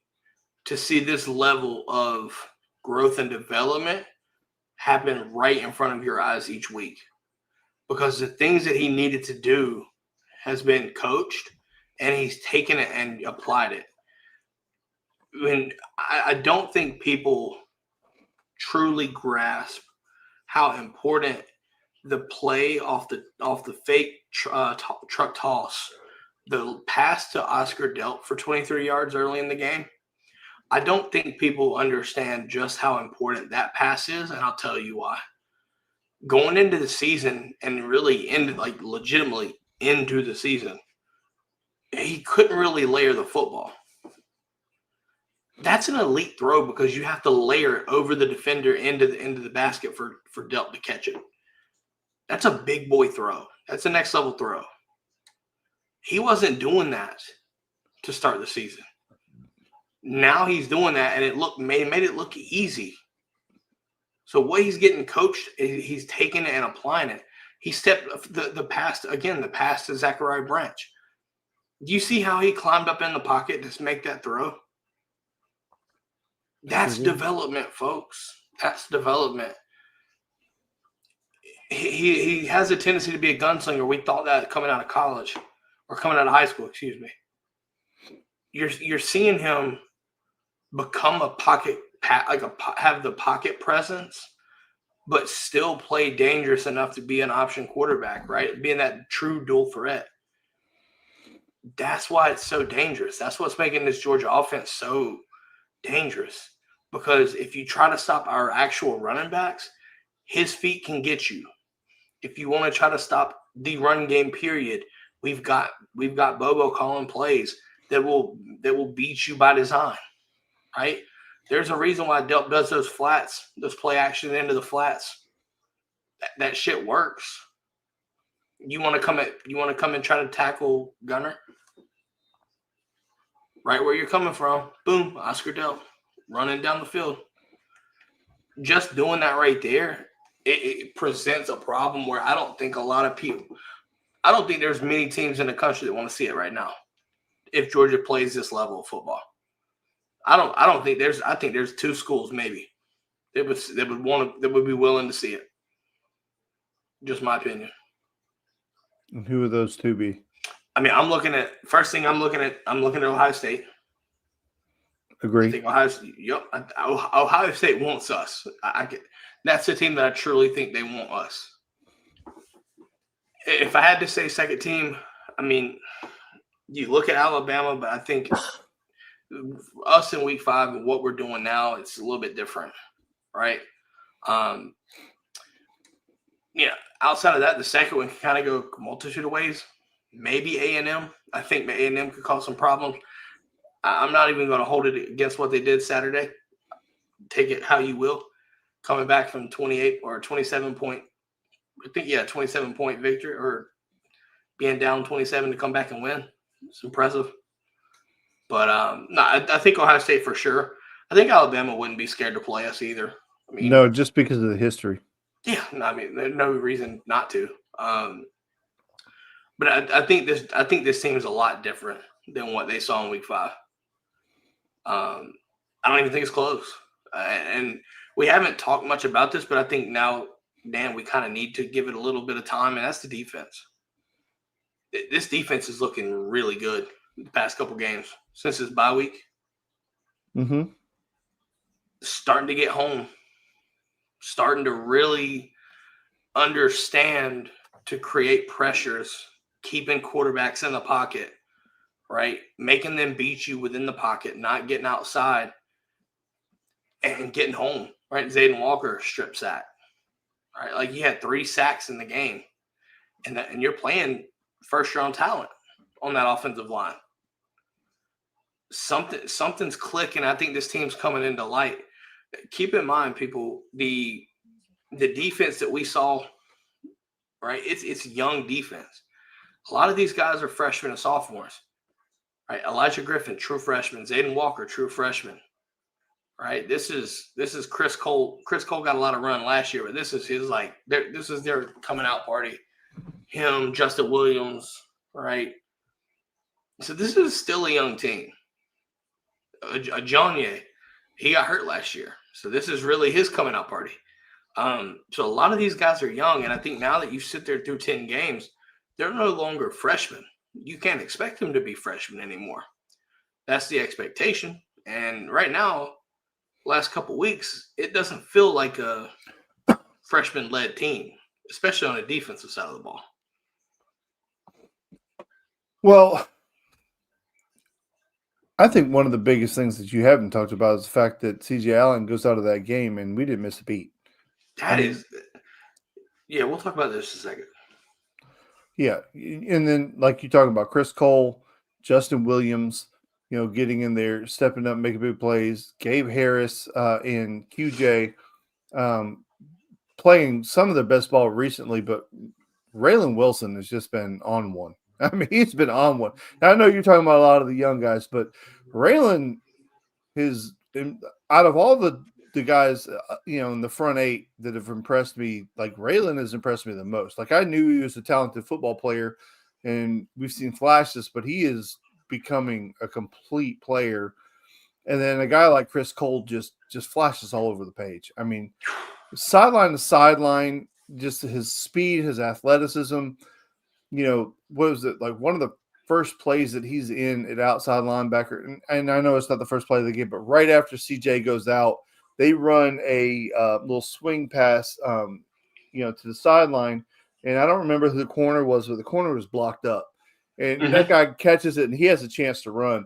S1: to see this level of growth and development happen right in front of your eyes each week, because the things that he needed to do has been coached, and he's taken it and applied it. I don't think people truly grasp how important the play off the fake truck toss, the pass to Oscar Delp for 23 yards early in the game. I don't think people understand just how important that pass is, and I'll tell you why. Going into the season and really legitimately into the season, he couldn't really layer the football. That's an elite throw because you have to layer it over the defender into the basket for Delp to catch it. That's a big boy throw. That's a next level throw. He wasn't doing that to start the season. Now he's doing that, and it made it look easy. So what he's getting coached, he's taking it and applying it. He stepped the pass to Zachariah Branch. Do you see how he climbed up in the pocket to make that throw? That's development, folks. That's development. He has a tendency to be a gunslinger. We thought that coming out of college or coming out of high school, excuse me. You're seeing him become a pocket, have the pocket presence, but still play dangerous enough to be an option quarterback, right? Being that true dual threat. That's why it's so dangerous. That's what's making this Georgia offense so dangerous. Because if you try to stop our actual running backs, his feet can get you. If you want to try to stop the run game, period, we've got Bobo calling plays that will beat you by design, right? There's a reason why Delp does those flats, those play action into the flats. That shit works. You want to come and try to tackle Gunnar? Right where you're coming from. Boom, Oscar Delp running down the field. Just doing that right there, it presents a problem where I don't think there's many teams in the country that want to see it right now. If Georgia plays this level of football, I think there's 2 schools maybe that would be willing to see it. Just my opinion.
S2: And who would those 2 be?
S1: I mean, I'm looking at Ohio State. I
S2: Agree.
S1: think Ohio State wants us. That's the team that I truly think they want us. If I had to say second team, I mean, you look at Alabama, but I think us in week 5 and what we're doing now, it's a little bit different, right? Yeah. Outside of that, the second one can kind of go a multitude of ways. Maybe A&M. I think A&M could cause some problems. I'm not even going to hold it against what they did Saturday. Take it how you will. Coming back from 28 or 27 point, 27 point victory, or being down 27 to come back and win. It's impressive. But I think Ohio State for sure. I think Alabama wouldn't be scared to play us either. I mean,
S2: no, just because of the history.
S1: Yeah, I mean, there's no reason not to. But I think this team is a lot different than what they saw in week 5. I don't even think it's close. And we haven't talked much about this, but I think now, Dan, we kind of need to give it a little bit of time, and that's the defense. This defense is looking really good the past couple games since this bye week.
S2: Mm-hmm.
S1: Starting to get home. Starting to really understand to create pressures, keeping quarterbacks in the pocket, right? Making them beat you within the pocket, not getting outside and getting home, right? Zayden Walker strip sack, right? Like he had 3 sacks in the game, and you're playing first-round talent on that offensive line. Something's clicking. I think this team's coming into light. Keep in mind, people, the defense that we saw, right? It's young defense. A lot of these guys are freshmen and sophomores, right? Elijah Griffin, true freshman. Zayden Walker, true freshman, right? This is Chris Cole. Chris Cole got a lot of run last year, but this is their coming out party. Him, Justin Williams, right? So this is still a young team. Ajonye, he got hurt last year. So this is really his coming out party. So a lot of these guys are young, and I think now that you sit there through 10 games, they're no longer freshmen. You can't expect them to be freshmen anymore. That's the expectation. And right now, last couple weeks, it doesn't feel like a freshman-led team, especially on the defensive side of the ball.
S2: Well, I think one of the biggest things that you haven't talked about is the fact that C.J. Allen goes out of that game and we didn't miss a beat.
S1: We'll talk about this in a second.
S2: Yeah, and then like you talking about Chris Cole, Justin Williams, getting in there, stepping up, making big plays. Gabe Harris and QJ playing some of their best ball recently, but Raylan Wilson has just been on one. I mean, he's been on one. Now, I know you're talking about a lot of the young guys, but Raylan is out of all the guys, in the front 8 that have impressed me, like Raylan has impressed me the most. Like I knew he was a talented football player, and we've seen flashes, but he is becoming a complete player. And then a guy like Chris Cole just flashes all over the page. I mean, sideline to sideline, just his speed, his athleticism. What was it, like one of the first plays that he's in at outside linebacker? And I know it's not the first play of the game, but right after CJ goes out, they run a little swing pass, to the sideline. And I don't remember who the corner was, but the corner was blocked up. And that guy catches it, and he has a chance to run.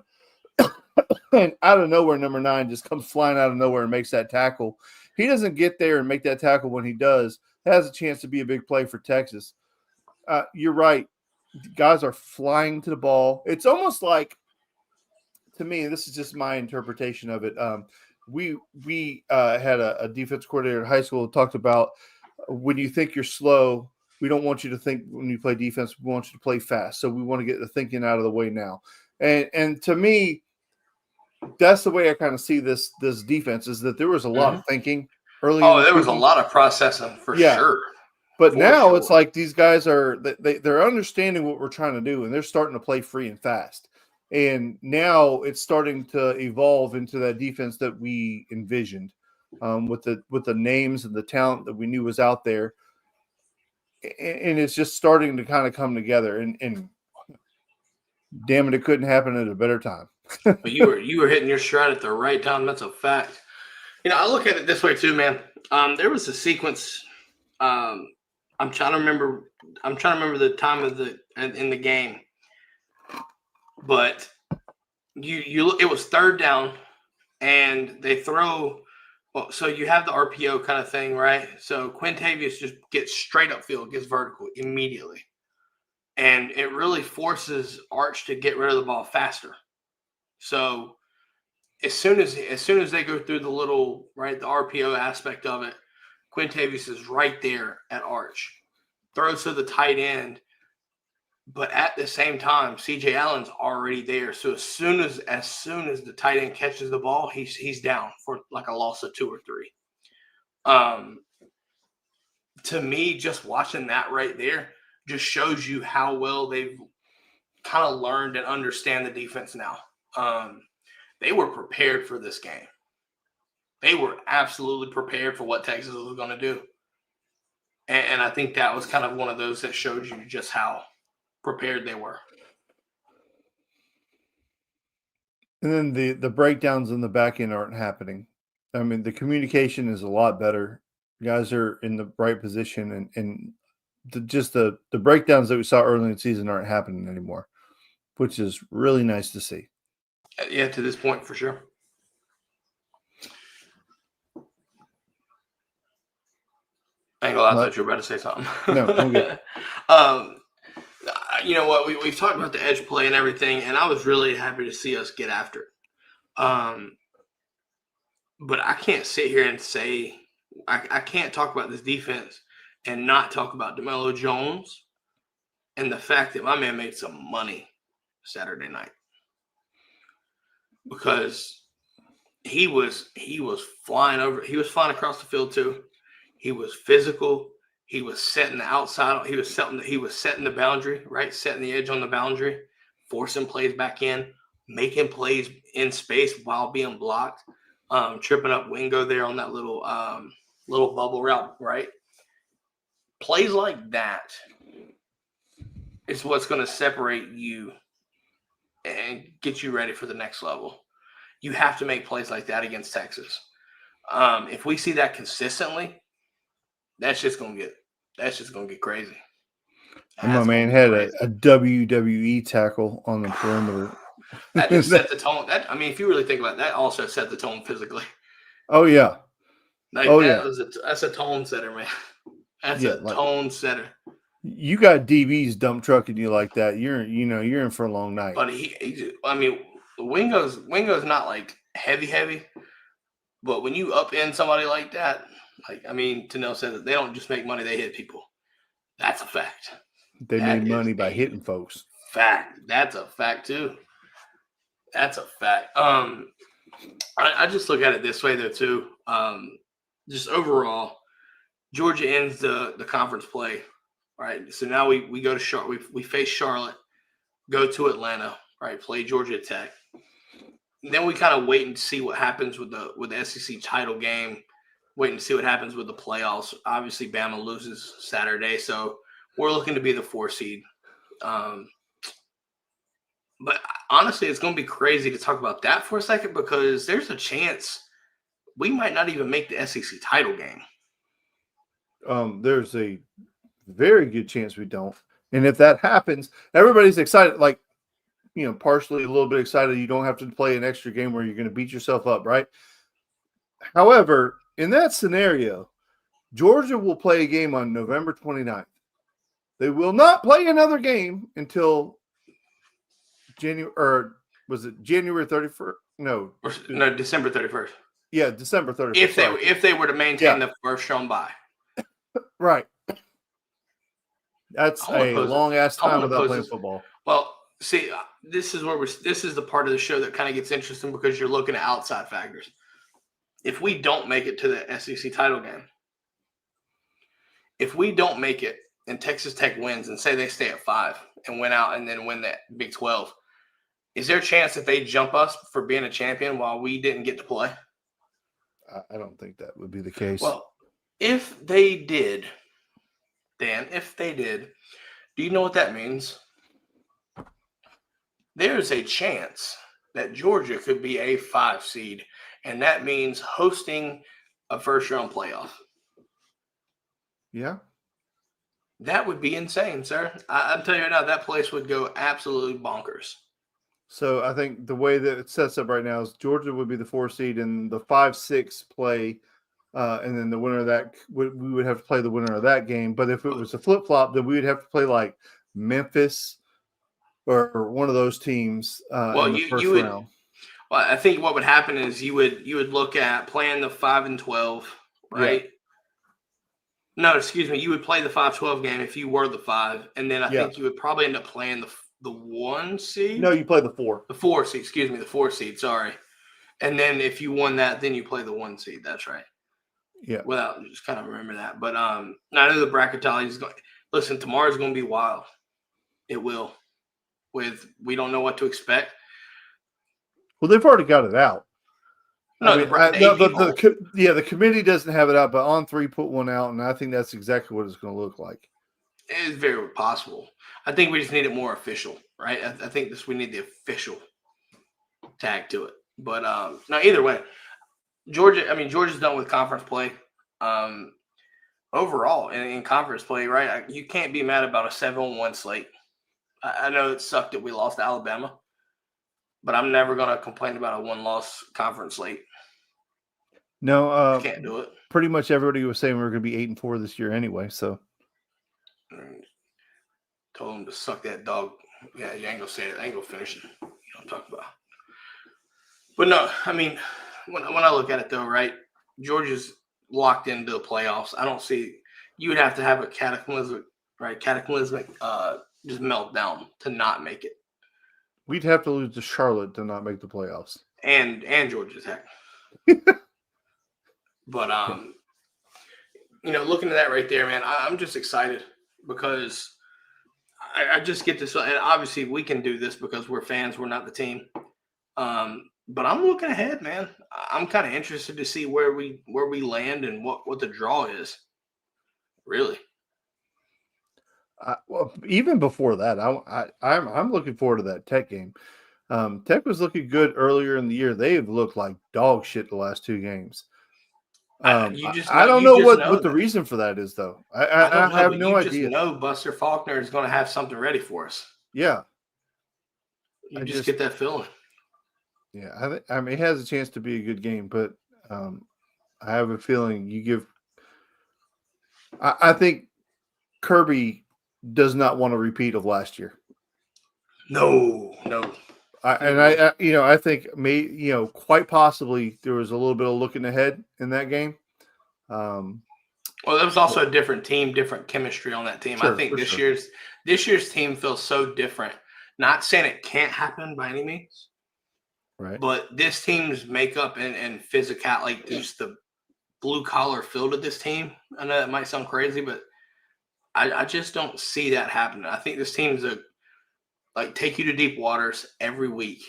S2: And out of nowhere, number 9 just comes flying out of nowhere and makes that tackle. He doesn't get there and make that tackle. When he does, that has a chance to be a big play for Texas. You're right. Guys are flying to the ball. It's almost like, to me, this is just my interpretation of it. We had a defense coordinator in high school who talked about when you think you're slow, we don't want you to think when you play defense, we want you to play fast. So we want to get the thinking out of the way now. And to me, that's the way I kind of see this defense, is that there was a lot of thinking early.
S1: Oh, there was a lot of processing for sure.
S2: But now it's like these guys they're understanding what we're trying to do, and they're starting to play free and fast. And now it's starting to evolve into that defense that we envisioned, with the names and the talent that we knew was out there. And it's just starting to kind of come together. And damn it couldn't happen at a better time.
S1: But you were hitting your stride at the right time. That's a fact. I look at it this way too, man. There was a sequence. I'm trying to remember. The time in the game, but it was third down, and they throw. Well, so you have the RPO kind of thing, right? So Quintavious just gets straight upfield, gets vertical immediately, and it really forces Arch to get rid of the ball faster. So as soon as they go through the little the RPO aspect of it, Quintavious is right there at Arch, throws to the tight end, but at the same time, CJ Allen's already there. So as soon as the tight end catches the ball, he's down for like a loss of 2 or 3. To me, just watching that right there just shows you how well they've kind of learned and understand the defense now. They were prepared for this game. They were absolutely prepared for what Texas was going to do. And I think that was kind of one of those that showed you just how prepared they were.
S2: And then the breakdowns in the back end aren't happening. I mean, the communication is a lot better. Guys are in the right position, and the breakdowns that we saw early in the season aren't happening anymore, which is really nice to see.
S1: Yeah, to this point, for sure. I thought you were about to say something.
S2: No, I'm good.
S1: You know what? We've talked about the edge play and everything, and I was really happy to see us get after it. But I can't sit here and say I can't talk about this defense and not talk about DeMello Jones and the fact that my man made some money Saturday night, because he was flying across the field too. He was physical. He was setting the outside. He was setting the boundary, right? Setting the edge on the boundary, forcing plays back in, making plays in space while being blocked, tripping up Wingo there on that little bubble route, right? Plays like that is what's going to separate you and get you ready for the next level. You have to make plays like that against Texas. If we see that consistently, that's just gonna get crazy.
S2: My man had a WWE tackle on the perimeter.
S1: That just set the tone. If you really think about it, that also set the tone physically.
S2: Oh yeah.
S1: That's a tone setter, man. That's a tone setter.
S2: You got DB's dump trucking you like that, you're in for a long night.
S1: But Wingo's not like heavy, but when you upend somebody like that, Tanel said that they don't just make money, they hit people. That's a fact.
S2: They made money by hitting folks.
S1: Fact. That's a fact too. That's a fact. I just look at it this way though too. Just overall, Georgia ends the conference play, right? So now we go to Charlotte. We face Charlotte, go to Atlanta, right? Play Georgia Tech. And then we kind of wait and see what happens with the SEC title game. Wait and see what happens with the playoffs. Obviously, Bama loses Saturday, so we're looking to be the 4 seed. But honestly, it's going to be crazy to talk about that for a second, because there's a chance we might not even make the SEC title game.
S2: There's a very good chance we don't. And if that happens, everybody's excited, partially a little bit excited. You don't have to play an extra game where you're going to beat yourself up, right? However, in that scenario, Georgia will play a game on November 29th. They will not play another game until January 31st? No,
S1: December 31st.
S2: Yeah, December 31st.
S1: If they were to maintain the first shown bye.
S2: Right. That's a long ass time without playing football.
S1: Well, see, this is the part of the show that kind of gets interesting, because you're looking at outside factors. If we don't make it to the SEC title game, if we don't make it and Texas Tech wins and say they stay at 5 and win out and then win that Big 12, is there a chance that they jump us for being a champion while we didn't get to play?
S2: I don't think that would be the case.
S1: Well, if they did, Dan, do you know what that means? there's a chance that Georgia could be a 5 seed, and that means hosting a first-round playoff.
S2: Yeah.
S1: That would be insane, sir. I'm telling you right now, that place would go absolutely bonkers.
S2: So I think the way that it sets up right now is Georgia would be the 4 seed, and the 5-6 play, and then the winner of that we would have to play the winner of that game. But if it was a flip flop, then we would have to play like Memphis or one of those teams in the first round.
S1: Well, I think what would happen is you would look at playing the 5 and 12, right? Yeah. No, excuse me. You would play the 5-12 game if you were the 5, and then I think you would probably end up playing the 1 seed.
S2: No, you play the 4.
S1: The 4 seed. Excuse me, the 4 seed. Sorry. And then if you won that, then you play the 1 seed. That's right.
S2: Yeah.
S1: Well, just kind of remember that. But I know the bracketology is going. Listen, tomorrow's going to be wild. It will. We don't know what to expect.
S2: Well, they've already got it out.
S1: No,
S2: the committee doesn't have it out, but On3 put one out, and I think that's exactly what it's going to look like.
S1: It is very possible. I think we just need it more official, right? I think we need the official tag to it. But no, either way, Georgia's done with conference play. Overall, in conference play, right? You can't be mad about a 7-1 slate. I know it sucked that we lost to Alabama, but I'm never going to complain about a 1-loss conference slate.
S2: No,
S1: can't do it.
S2: Pretty much everybody was saying we were going to be 8-4 this year anyway. So
S1: told them to suck that dog. Yeah, you ain't gonna say it. I ain't gonna finish it. You know what I'm talking about. But no, I mean, when I look at it though, right? Georgia's locked into the playoffs. I don't see. You would have to have a cataclysmic just meltdown to not make it.
S2: We'd have to lose to Charlotte to not make the playoffs.
S1: And Georgia Tech. But looking at that right there, man, I'm just excited because I just get this, and obviously we can do this because we're fans, we're not the team. But I'm looking ahead, man. I'm kind of interested to see where we land and what the draw is. Really.
S2: Well, even before that, I'm looking forward to that Tech game. Tech was looking good earlier in the year. They have looked like dog shit the last 2 games. I don't know what the reason for that is, though. I have no idea.
S1: You know Buster Faulkner is going to have something ready for us.
S2: Yeah.
S1: You just get that feeling.
S2: Yeah, I mean, it has a chance to be a good game, but I have a feeling you give – I think Kirby does not want a repeat of last year.
S1: No.
S2: I think quite possibly there was a little bit of looking ahead in that game.
S1: Well, there was also a different team, different chemistry on that team. Sure, I think this year's team feels so different. Not saying it can't happen by any means,
S2: right?
S1: But this team's makeup and physical, like just the blue collar feel to this team. I know that might sound crazy, but I just don't see that happening. I think this team's take you to deep waters every week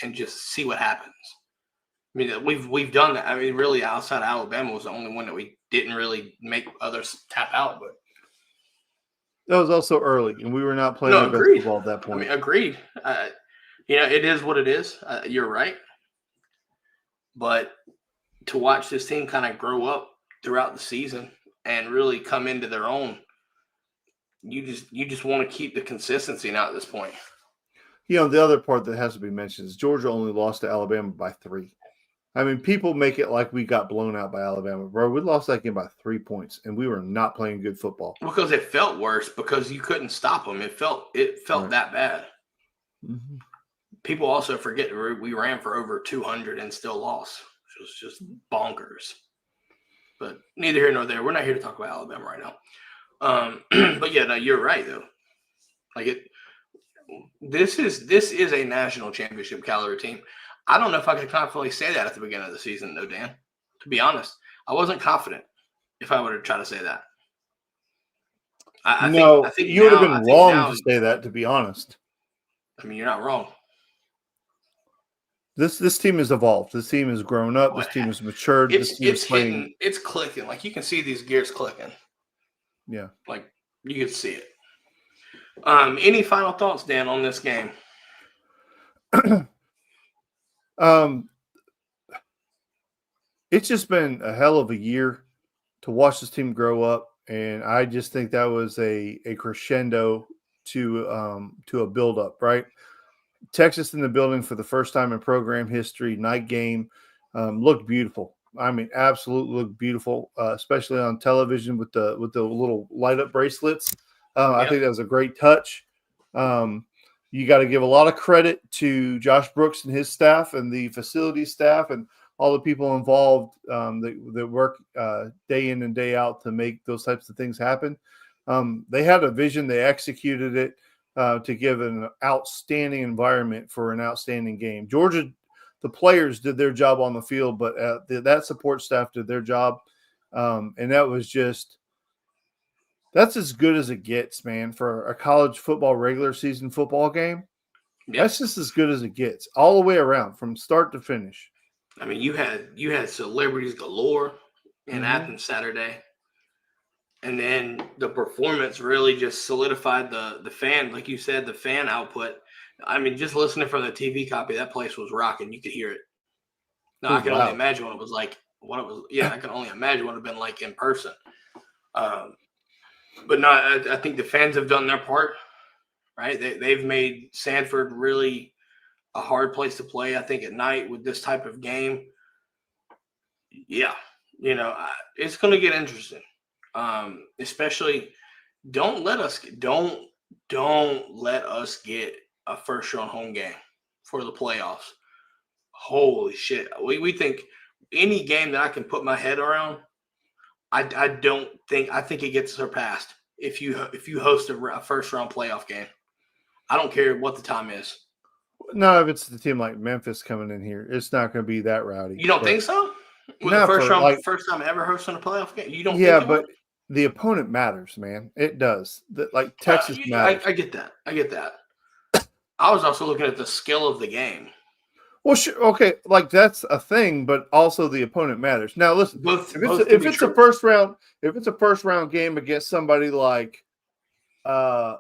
S1: and just see what happens. I mean, we've done that. I mean, really, outside of Alabama was the only one that we didn't really make others tap out. But
S2: that was also early, and we were not playing basketball at that point.
S1: I mean, agreed. It is what it is. You're right. But to watch this team kind of grow up throughout the season and really come into their own, you just want to keep the consistency now at this point.
S2: The other part that has to be mentioned is Georgia only lost to Alabama by 3. I mean, people make it like we got blown out by Alabama. Bro, we lost that game by 3 points, and we were not playing good football.
S1: Because it felt worse because you couldn't stop them. It felt right. That bad.
S2: Mm-hmm.
S1: People also forget we ran for over 200 and still lost. It was just bonkers. But neither here nor there. We're not here to talk about Alabama right now. But yeah, no, you're right though. This is a national championship caliber team. I don't know if I could confidently say that at the beginning of the season, though, Dan. To be honest, I wasn't confident if I were to try to say that. I think
S2: you would have been wrong to say that. To be honest,
S1: I mean, you're not wrong.
S2: This team has evolved. This team has grown up. This team has matured.
S1: It's clicking. Like you can see these gears clicking.
S2: Yeah,
S1: like you can see it. Any final thoughts, Dan, on this game?
S2: It's just been a hell of a year to watch this team grow up, and I just think that was a crescendo to a build up, right? Texas in the building for the first time in program history. Night game looked beautiful. I mean, absolutely looked beautiful, especially on television with the little light up bracelets. I think that was a great touch. You got to give a lot of credit to Josh Brooks and his staff and the facility staff and all the people involved that work day in and day out to make those types of things happen. They had a vision. They executed it to give an outstanding environment for an outstanding game. Georgia, the players did their job on the field, but that support staff did their job. And that was just – that's as good as it gets, man, for a college football regular season football game. Yep. That's just as good as it gets all the way around from start to finish.
S1: I mean, you had celebrities galore in Athens Saturday. And then the performance really just solidified the fan, like you said, the fan output. I mean, just listening from the TV copy, that place was rocking. You could hear it. Now, I can only imagine what it was like. I can only imagine what it would have been like in person. But no, I think the fans have done their part, right? They've made Sanford really a hard place to play, I think, at night with this type of game. Yeah, it's going to get interesting. Especially don't let us get a first round home game for the playoffs. Holy shit. We think any game that I can put my head around, I think it gets surpassed if you host a first round playoff game. I don't care what the time is.
S2: No, if it's the team like Memphis coming in here, it's not going to be that rowdy.
S1: You don't think so? The first time ever hosting a playoff game? You don't think it would?
S2: The opponent matters, man. It does. Texas matters.
S1: I get that. I was also looking at the skill of the game.
S2: Well, sure, okay, that's a thing, but also the opponent matters. Now, listen, if it's a first round game against somebody like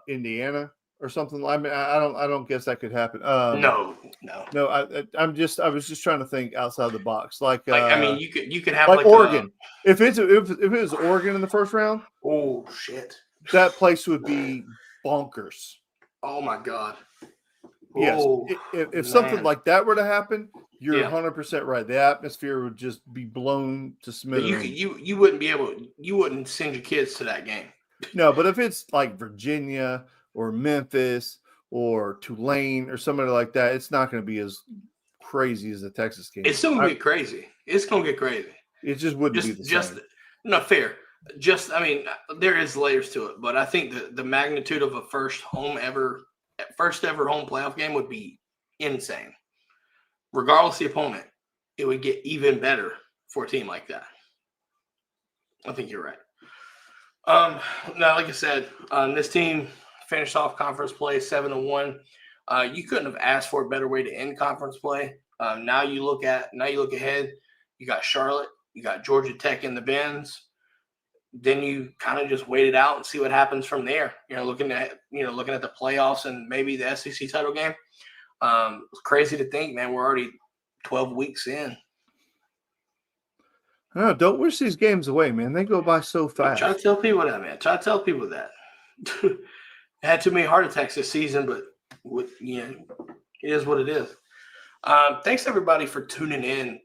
S2: Indiana or something, I mean, I don't guess that could happen.
S1: No.
S2: I was just trying to think outside the box. I
S1: mean, you could have
S2: like Oregon. If it was Oregon in the first round,
S1: oh shit,
S2: that place would be bonkers.
S1: Oh my god.
S2: Yes, if something like that were to happen, you're 100% right. The atmosphere would just be blown to smithereens.
S1: You wouldn't send your kids to that game.
S2: No, but if it's like Virginia or Memphis or Tulane or somebody like that, it's not going to be as crazy as the Texas game.
S1: It's still going to get crazy. It's going to get crazy.
S2: It just wouldn't be the same.
S1: No, fair. I mean, there is layers to it, but I think the magnitude of a first ever home playoff game would be insane. Regardless of the opponent, it would get even better for a team like that. I think you're right. Now, like I said, this team finished off conference play 7-1. You couldn't have asked for a better way to end conference play. Now you look ahead. You got Charlotte. You got Georgia Tech in the bins. Then you kind of just wait it out and see what happens from there. Looking at the playoffs and maybe the SEC title game. It's crazy to think, man. We're already 12 weeks in.
S2: No, don't wish these games away, man. They go by so fast.
S1: Try to tell people that, man. It had too many heart attacks this season, but it is what it is. Thanks everybody for tuning in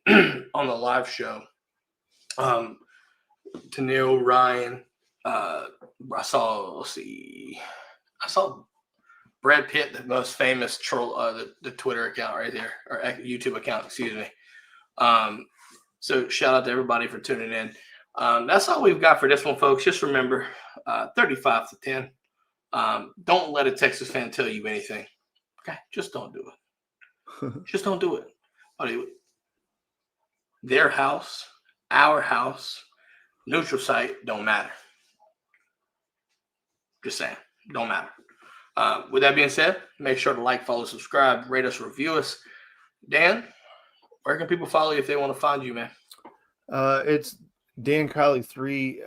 S1: on the live show. To Neil, Ryan, I saw Brad Pitt, the most famous troll, the Twitter account right there, or YouTube account, excuse me. So shout out to everybody for tuning in. That's all we've got for this one, folks. Just remember, 35-10. Don't let a Texas fan tell you anything. Okay, just don't do it. Just don't do it. Their house, our house, neutral site, don't matter. Just saying, don't matter. With that being said, make sure to like, follow, subscribe, rate us, review us. Dan, where can people follow you if they want to find you, man?
S2: It's Dan Kiley 3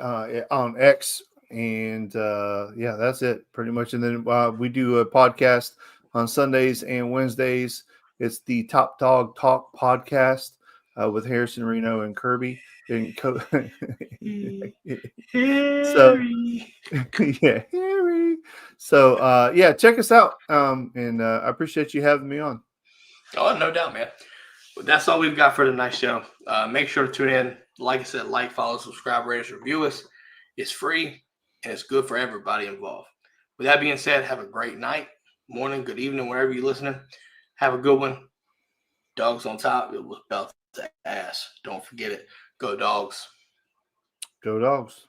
S2: on X, and that's it pretty much. And then we do a podcast on Sundays and Wednesdays It's the Top Dog Talk podcast with Harrison Reno and Kirby. And so yeah, Harry. So yeah, check us out. And I appreciate you having me on.
S1: Oh, no doubt, man. But that's all we've got for tonight's show. Make sure to tune in. Like I said, like, follow, subscribe, rate us, review us. It's free and it's good for everybody involved. With that being said, have a great night, morning, good evening, wherever you're listening. Have a good one. Dogs on top. It was belt to ass. Don't forget it. Go Dogs.
S2: Go Dogs.